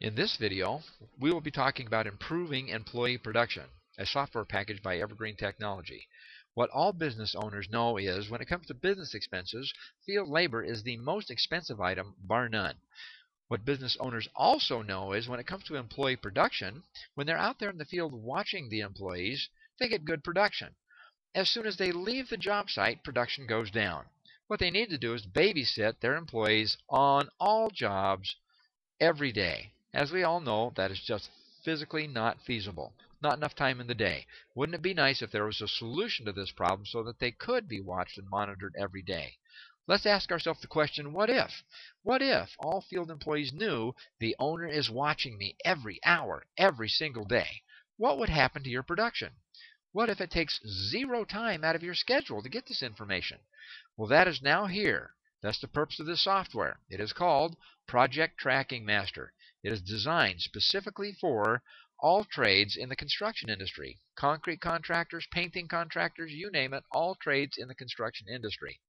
In this video, we will be talking about improving employee production, a software package by Evergreen Technology. What all business owners know is when it comes to business expenses, field labor is the most expensive item, bar none. What business owners also know is when it comes to employee production, when they're out there in the field watching the employees, they get good production. As soon as they leave the job site, production goes down. What they need to do is babysit their employees on all jobs every day. As we all know, that is just physically not feasible. Not enough time in the day. Wouldn't it be nice if there was a solution to this problem so that they could be watched and monitored every day? Let's ask ourselves the question, what if? What if all field employees knew the owner is watching me every hour, every single day? What would happen to your production? What if it takes zero time out of your schedule to get this information? Well, that is now here. That's the purpose of this software. It is called Project Tracking Master. It is designed specifically for all trades in the construction industry. Concrete contractors, painting contractors, you name it, all trades in the construction industry.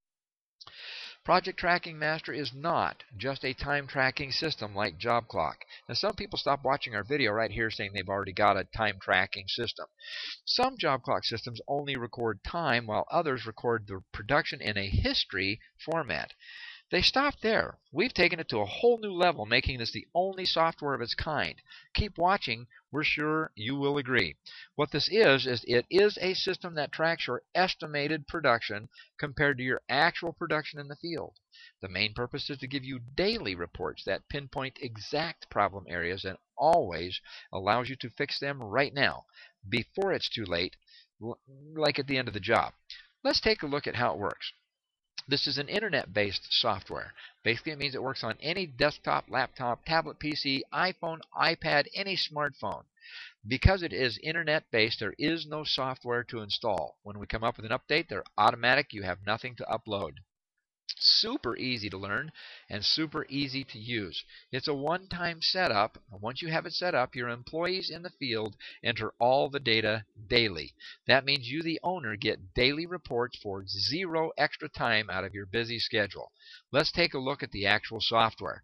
Project Tracking Master is not just a time tracking system like Job Clock. Now, some people stop watching our video right here saying they've already got a time tracking system. Some Job Clock systems only record time while others record the production in a history format. They stop there. We've taken it to a whole new level, making this the only software of its kind. Keep watching. We're sure you will agree. What this is it is a system that tracks your estimated production compared to your actual production in the field. The main purpose is to give you daily reports that pinpoint exact problem areas and always allows you to fix them right now, before it's too late, like at the end of the job. Let's take a look at how it works. This is an internet-based software. Basically, it means it works on any desktop, laptop, tablet, PC, iPhone, iPad, any smartphone. Because it is internet-based, there is no software to install. When we come up with an update, they're automatic. You have nothing to upload. Super easy to learn and super easy to use. It's a one-time setup. Once you have it set up, your employees in the field enter all the data daily. That means you, the owner, get daily reports for zero extra time out of your busy schedule. Let's take a look at the actual software.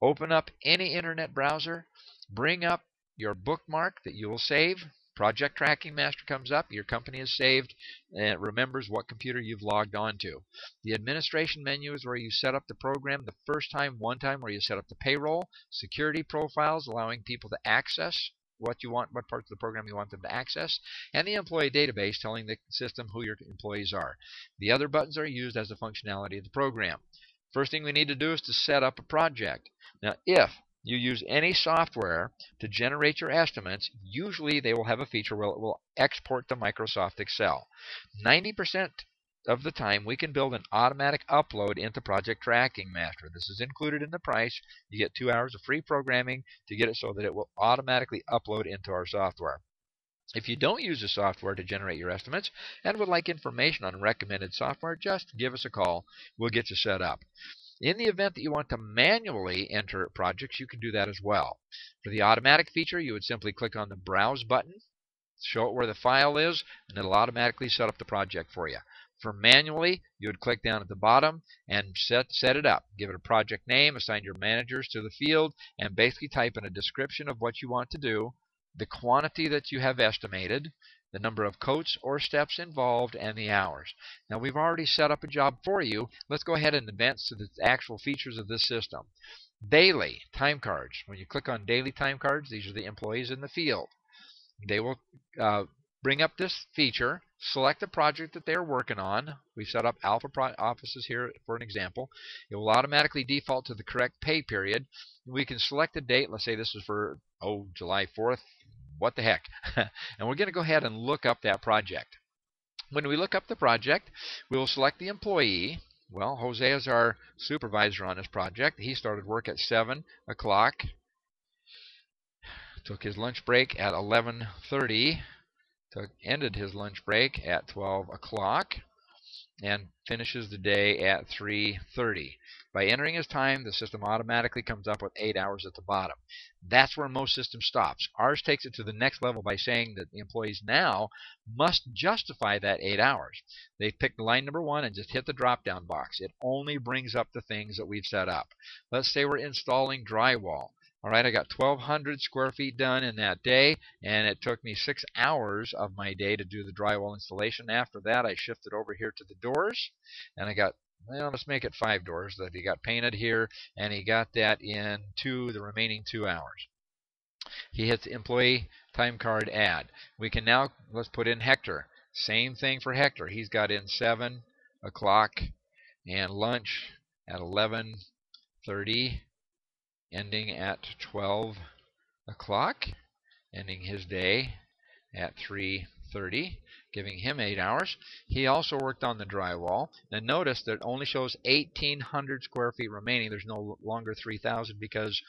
Open up any internet browser, bring up your bookmark that you will save. Project Tracking Master comes up, your company is saved, and it remembers what computer you've logged on to. The administration menu is where you set up the program the first time, one time where you set up the payroll, security profiles allowing people to access what you want, what parts of the program you want them to access, and the employee database telling the system who your employees are. The other buttons are used as the functionality of the program. First thing we need to do is to set up a project. Now, if you use any software to generate your estimates, usually they will have a feature where it will export to Microsoft Excel. 90% of the time, we can build an automatic upload into Project Tracking Master. This is included in the price. You get 2 hours of free programming to get it so that it will automatically upload into our software. If you don't use the software to generate your estimates and would like information on recommended software, just give us a call. We'll get you set up. In the event that you want to manually enter projects, you can do that as well. For the automatic feature, you would simply click on the Browse button, show it where the file is, and it'll automatically set up the project for you. For manually, you would click down at the bottom and set it up. Give it a project name, assign your managers to the field, and basically type in a description of what you want to do, the quantity that you have estimated, the number of coats or steps involved, and the hours. Now, we've already set up a job for you. Let's go ahead and advance to the actual features of this system. Daily time cards. When you click on daily time cards, these are the employees in the field. They will bring up this feature, select the project that they're working on. We've set up alpha offices here for an example. It will automatically default to the correct pay period. We can select a date. Let's say this is for, July 4th. What the heck? And we're going to go ahead and look up that project. When we look up the project, we will select the employee. Well, Jose is our supervisor on this project. He started work at 7 o'clock. Took his lunch break at 11:30. Ended his lunch break at 12 o'clock. And finishes the day at 3:30. By entering his time, the system automatically comes up with 8 hours at the bottom. That's where most systems stops. Ours takes it to the next level by saying that the employees now must justify that 8 hours. They pick line number 1 and just hit the drop-down box. It only brings up the things that we've set up. Let's say we're installing drywall. All right, I got 1,200 square feet done in that day, and it took me 6 hours of my day to do the drywall installation. After that, I shifted over here to the doors, and I got, well, let's make it 5 doors that he got painted here, and he got that in the remaining 2 hours. He hits employee time card add. We can now, let's put in Hector. Same thing for Hector. He's got in 7 o'clock and lunch at 11:30, ending at 12 o'clock, ending his day at 3:30, giving him 8 hours. He also worked on the drywall. Now notice that it only shows 1,800 square feet remaining. There's no longer 3,000 because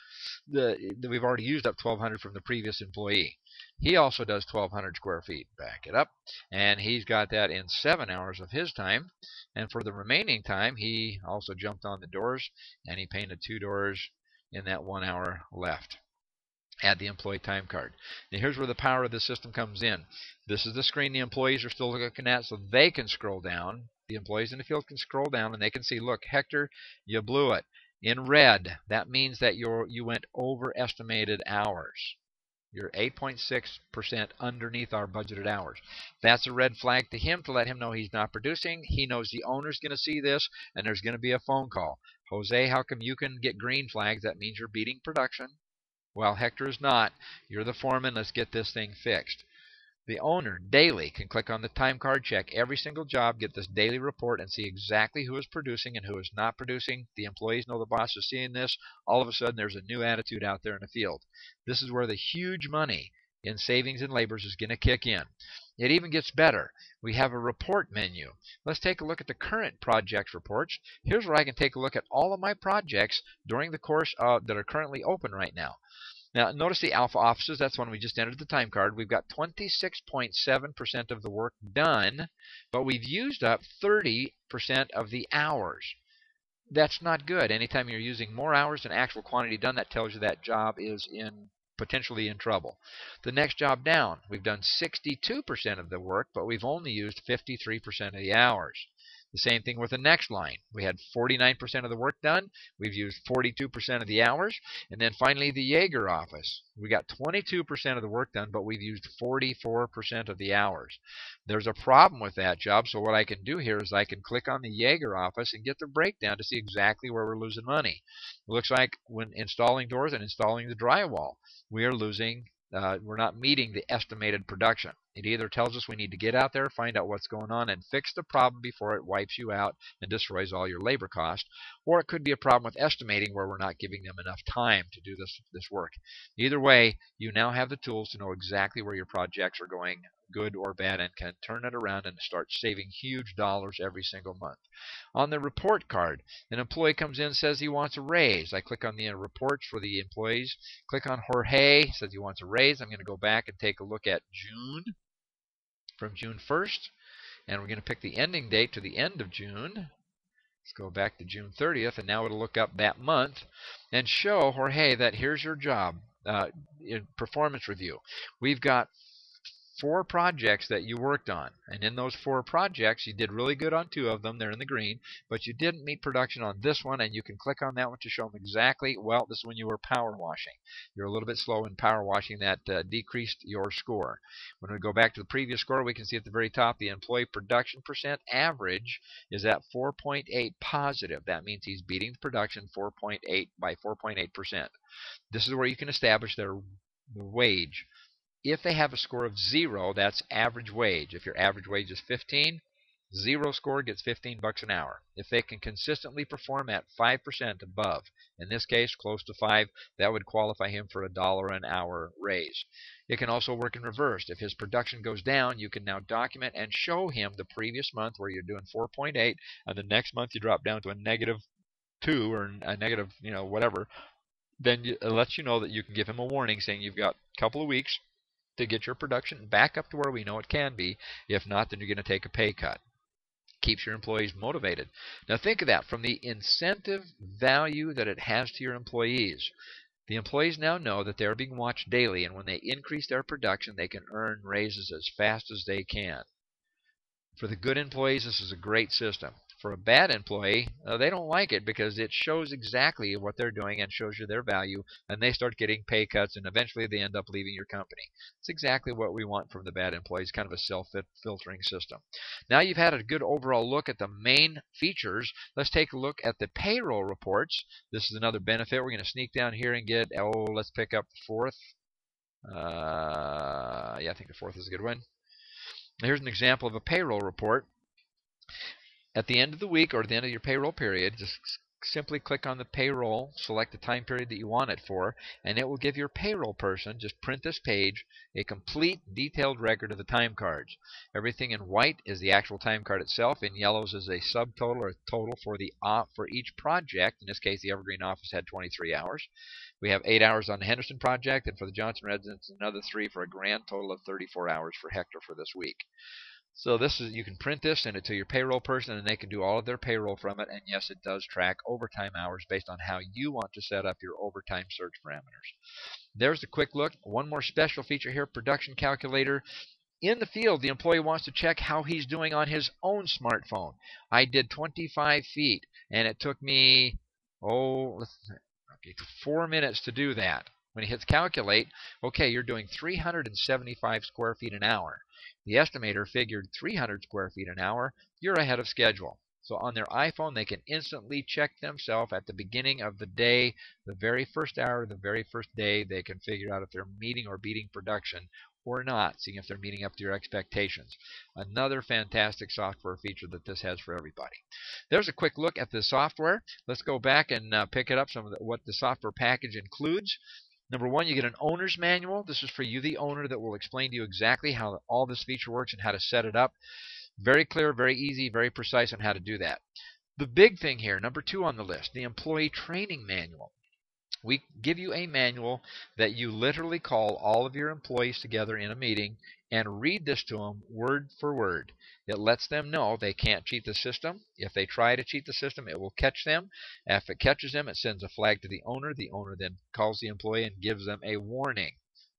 we've already used up 1,200 from the previous employee. He also does 1,200 square feet. Back it up. And he's got that in 7 hours of his time. And for the remaining time, he also jumped on the doors, and he painted 2 doors in that 1 hour left. Add the employee time card. Now here's where the power of the system comes in. This is the screen the employees are still looking at, so they can scroll down. The employees in the field can scroll down, and they can see, look, Hector, you blew it. In red, that means that you went overestimated hours. You're 8.6% underneath our budgeted hours. That's a red flag to him to let him know he's not producing. He knows the owner's going to see this, and there's going to be a phone call. Jose, how come you can get green flags? That means you're beating production. Well, Hector is not. You're the foreman. Let's get this thing fixed. The owner daily can click on the time card, check every single job, get this daily report, and see exactly who is producing and who is not producing. The employees know the boss is seeing this. All of a sudden, there's a new attitude out there in the field. This is where the huge money in savings and labors is going to kick in. It even gets better. We have a report menu. Let's take a look at the current project reports. Here's where I can take a look at all of my projects during the course that are currently open right now. Now, notice the alpha offices. That's when we just entered the time card. We've got 26.7% of the work done, but we've used up 30% of the hours. That's not good. Anytime you're using more hours than actual quantity done, that tells you that job is potentially in trouble. The next job down, we've done 62% of the work, but we've only used 53% of the hours. The same thing with the next line. We had 49% of the work done. We've used 42% of the hours. And then finally, the Jaeger office. We got 22% of the work done, but we've used 44% of the hours. There's a problem with that job, so what I can do here is I can click on the Jaeger office and get the breakdown to see exactly where we're losing money. It looks like when installing doors and installing the drywall, we are losing, we're not meeting the estimated production. It either tells us we need to get out there, find out what's going on, and fix the problem before it wipes you out and destroys all your labor cost, or it could be a problem with estimating where we're not giving them enough time to do this work. Either way, you now have the tools to know exactly where your projects are going, good or bad, and can turn it around and start saving huge dollars every single month. On the report card, an employee comes in and says he wants a raise. I click on the reports for the employees. Click on Jorge, says he wants a raise. I'm going to go back and take a look at June. From June 1st, and we're going to pick the ending date to the end of June. Let's go back to June 30th, and now it'll look up that month and show Jorge that here's your job in performance review. We've got 4 projects that you worked on, and in those 4 projects you did really good on 2 of them. They're in the green, but you didn't meet production on this one, and you can click on that one to show them exactly, well, this is when you were power washing. You're a little bit slow in power washing. That decreased your score. When we go back to the previous score, we can see at the very top the employee production percent average is at 4.8 positive. That means he's beating the production 4.8 by 4.8%. This is where you can establish their wage. If they have a score of 0, that's average wage. If your average wage is 15, 0 score gets $15 an hour. If they can consistently perform at 5% above, in this case close to 5, that would qualify him for a $1 an hour raise. It can also work in reverse. If his production goes down, you can now document and show him the previous month where you're doing 4.8, and the next month you drop down to a -2 or a negative, whatever. Then it lets you know that you can give him a warning saying you've got a couple of weeks to get your production back up to where we know it can be. If not, then you're going to take a pay cut. Keeps your employees motivated. Now think of that from the incentive value that it has to your employees. The employees now know that they're being watched daily, and when they increase their production, they can earn raises as fast as they can. For the good employees, this is a great system. For a bad employee, they don't like it because it shows exactly what they're doing and shows you their value, and they start getting pay cuts, and eventually they end up leaving your company. It's exactly what we want from the bad employees, kind of a self-filtering system. Now you've had a good overall look at the main features. Let's take a look at the payroll reports. This is another benefit. We're going to sneak down here and get, let's pick up the fourth. Yeah, I think the fourth is a good one. Here's an example of a payroll report. At the end of the week or at the end of your payroll period, just simply click on the payroll, select the time period that you want it for, and it will give your payroll person, just print this page, a complete detailed record of the time cards. Everything in white is the actual time card itself. In yellows is a subtotal or total for each project. In this case, the Evergreen office had 23 hours. We have 8 hours on the Henderson project, and for the Johnson residence, another 3 for a grand total of 34 hours for Hector for this week. So this is, you can print this, send it to your payroll person, and they can do all of their payroll from it. And yes, it does track overtime hours based on how you want to set up your overtime search parameters. There's a quick look. One more special feature here, production calculator. In the field, the employee wants to check how he's doing on his own smartphone. I did 25 feet, and it took me, 4 minutes to do that. When he hits calculate, okay, you're doing 375 square feet an hour. The estimator figured 300 square feet an hour. You're ahead of schedule. So on their iPhone, they can instantly check themselves at the beginning of the day, the very first hour, the very first day. They can figure out if they're meeting or beating production or not, seeing if they're meeting up to your expectations. Another fantastic software feature that this has for everybody. There's a quick look at the software. Let's go back and pick it up, what the software package includes. Number one, you get an owner's manual. This is for you, the owner, that will explain to you exactly how all this feature works and how to set it up. Very clear, very easy, very precise on how to do that. The big thing here, number 2 on the list, the employee training manual. We give you a manual that you literally call all of your employees together in a meeting and read this to them word for word. It lets them know they can't cheat the system. If they try to cheat the system, it will catch them. If it catches them, it sends a flag to the owner. The owner then calls the employee and gives them a warning.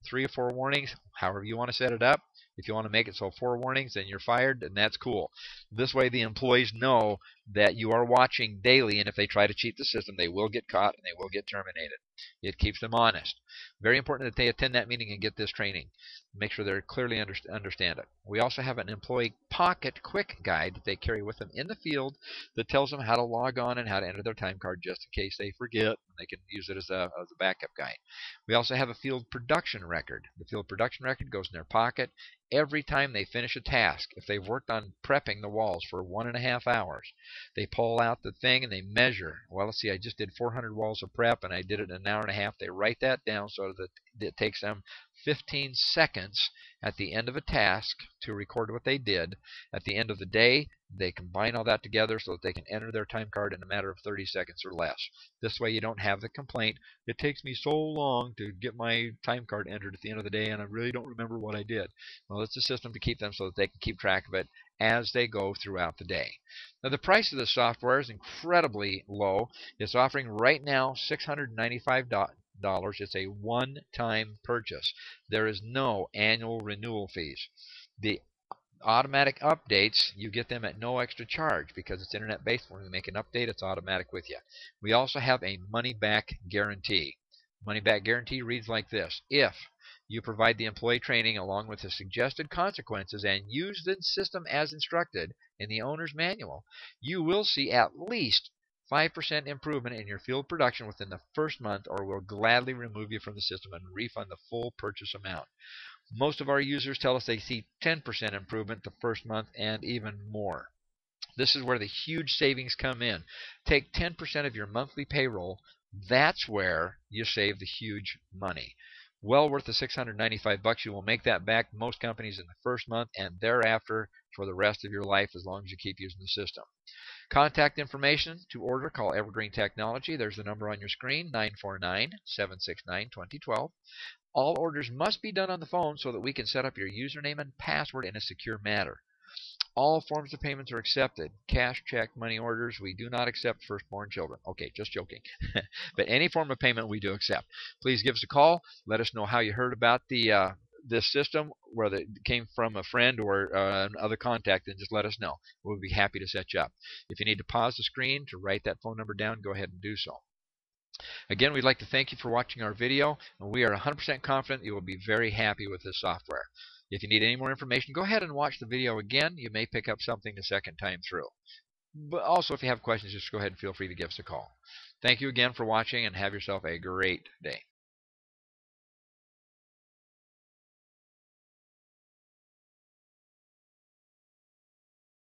3 or 4 warnings, however you want to set it up. If you want to make it so 4 warnings, then you're fired, and that's cool. This way the employees know that you are watching daily, and if they try to cheat the system, they will get caught and they will get terminated. It keeps them honest. Very important that they attend that meeting and get this training. Make sure they clearly understand it. We also have an employee pocket quick guide that they carry with them in the field that tells them how to log on and how to enter their time card just in case they forget. They can use it as a backup guide. We also have a field production record. The field production record goes in their pocket every time they finish a task. If they've worked on prepping the walls for 1.5 hours, they pull out the thing and they measure. Well, let's see, I just did 400 walls of prep and I did it in 1.5 hours. They write that down so that it takes them 15 seconds at the end of a task to record what they did. At the end of the day, they combine all that together so that they can enter their time card in a matter of 30 seconds or less. This way you don't have the complaint, it takes me so long to get my time card entered at the end of the day and I really don't remember what I did. Well, it's a system to keep them so that they can keep track of it as they go throughout the day. Now, the price of this software is incredibly low. It's offering right now $695. It's a one-time purchase. There is no annual renewal fees. The automatic updates, you get them at no extra charge because it's internet-based. When we make an update, it's automatic with you. We also have a money-back guarantee. Money-back guarantee reads like this. If you provide the employee training along with the suggested consequences and use the system as instructed in the owner's manual, you will see at least 5% improvement in your field production within the first month, or we'll gladly remove you from the system and refund the full purchase amount. Most of our users tell us they see 10% improvement the first month and even more. This is where the huge savings come in. Take 10% of your monthly payroll. That's where you save the huge money. Well worth the $695. You will make that back, most companies, in the first month and thereafter for the rest of your life as long as you keep using the system. Contact information to order, call Evergreen Technology. There's the number on your screen, 949-769-2012. All orders must be done on the phone so that we can set up your username and password in a secure manner. All forms of payments are accepted. Cash, check, money orders. We do not accept firstborn children. Okay, just joking. But any form of payment we do accept. Please give us a call. Let us know how you heard about the this system, whether it came from a friend or another contact, then just let us know. We'll be happy to set you up. If you need to pause the screen to write that phone number down, go ahead and do so. Again, we'd like to thank you for watching our video, and we are 100% confident you will be very happy with this software. If you need any more information, go ahead and watch the video again. You may pick up something the second time through. But also, if you have questions, just go ahead and feel free to give us a call. Thank you again for watching, and have yourself a great day.